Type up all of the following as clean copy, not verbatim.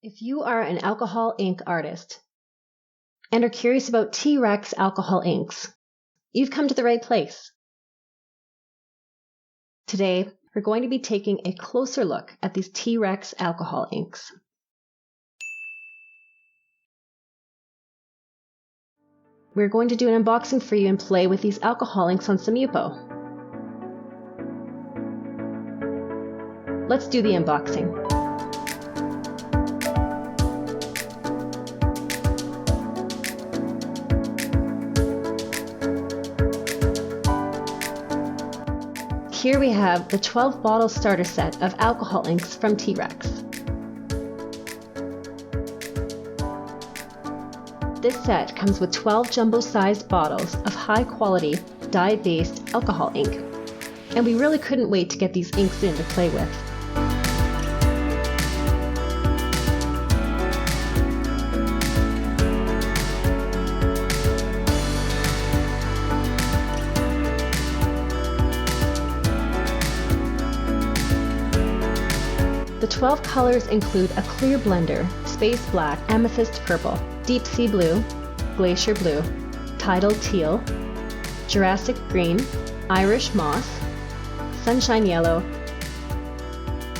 If you are an alcohol ink artist and are curious about T-Rex alcohol inks, you've come to the right place. Today, we're going to be taking a closer look at these T-Rex alcohol inks. We're going to do an unboxing for you and play with these alcohol inks on some Yupo. Let's do the unboxing. Here we have the 12 bottle starter set of alcohol inks from T-Rex. This set comes with 12 jumbo-sized bottles of high-quality dye-based alcohol ink, and we really couldn't wait to get these inks in to play with. The 12 colors include a clear blender, space black, amethyst purple, deep sea blue, glacier blue, tidal teal, Jurassic green, Irish moss, sunshine yellow,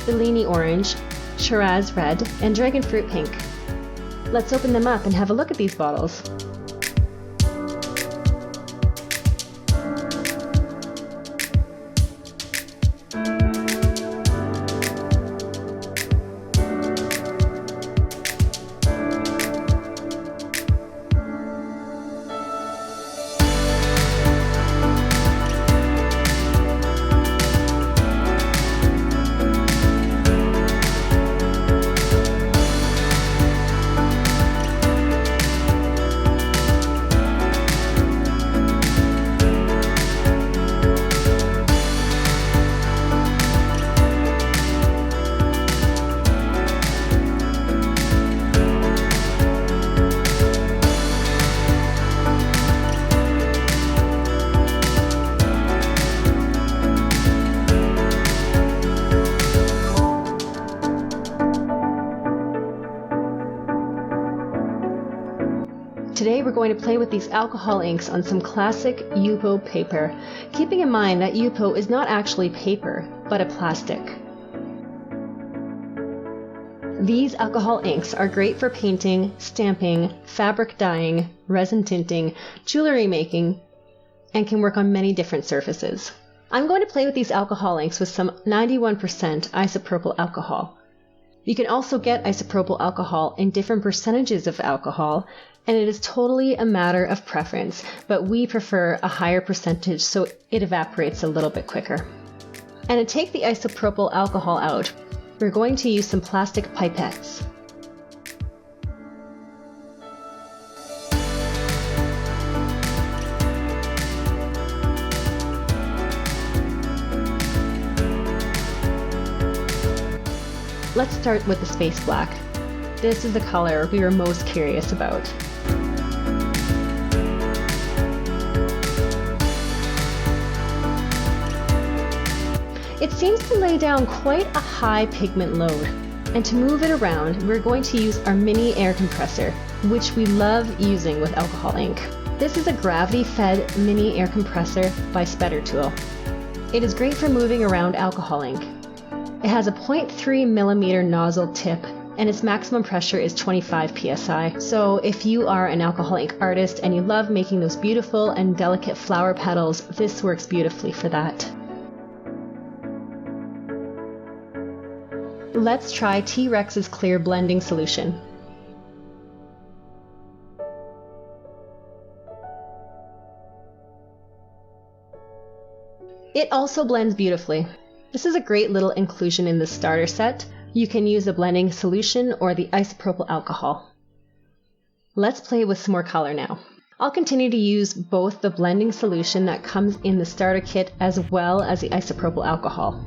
Bellini orange, Shiraz red, and dragon fruit pink. Let's open them up and have a look at these bottles. Today we're going to play with these alcohol inks on some classic Yupo paper, keeping in mind that Yupo is not actually paper, but a plastic. These alcohol inks are great for painting, stamping, fabric dyeing, resin tinting, jewelry making, and can work on many different surfaces. I'm going to play with these alcohol inks with some 91% isopropyl alcohol. You can also get isopropyl alcohol in different percentages of alcohol, and it is totally a matter of preference, but we prefer a higher percentage so it evaporates a little bit quicker. And to take the isopropyl alcohol out, we're going to use some plastic pipettes. Let's start with the space black. This is the color we were most curious about. It seems to lay down quite a high pigment load, and to move it around, we're going to use our mini air compressor, which we love using with alcohol ink. This is a gravity-fed mini air compressor by Spetter Tool. It is great for moving around alcohol ink. It has a 0.3 millimeter nozzle tip, and its maximum pressure is 25 psi. So if you are an alcohol ink artist and you love making those beautiful and delicate flower petals, this works beautifully for that. Let's try T-Rex's clear blending solution. It also blends beautifully. This is a great little inclusion in the starter set. You can use a blending solution or the isopropyl alcohol. Let's play with some more color now. I'll continue to use both the blending solution that comes in the starter kit as well as the isopropyl alcohol.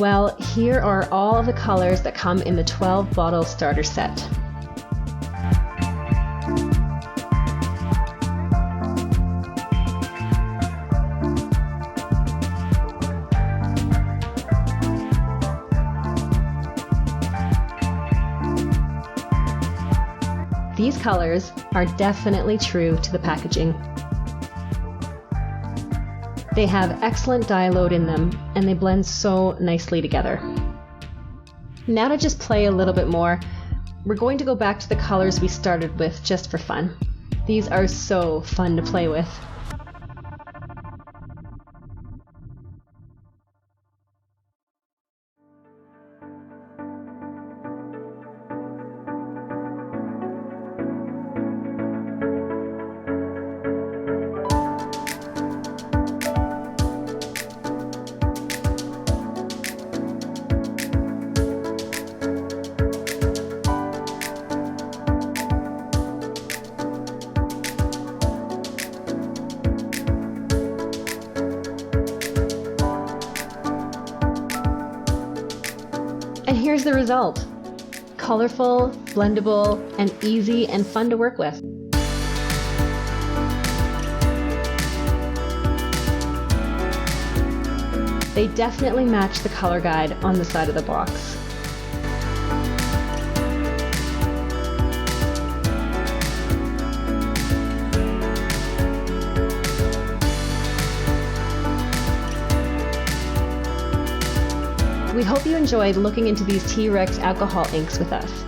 Well, here are all of the colors that come in the 12 bottle starter set. These colors are definitely true to the packaging. They have excellent dye load in them, and they blend so nicely together. Now to just play a little bit more, we're going to go back to the colors we started with just for fun. These are so fun to play with. And here's the result. Colorful, blendable, and easy and fun to work with. They definitely match the color guide on the side of the box. We hope you enjoyed looking into these T-Rex alcohol inks with us.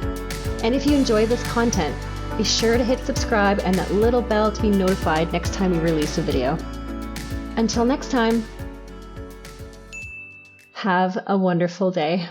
And if you enjoy this content, be sure to hit subscribe and that little bell to be notified next time we release a video. Until next time, have a wonderful day.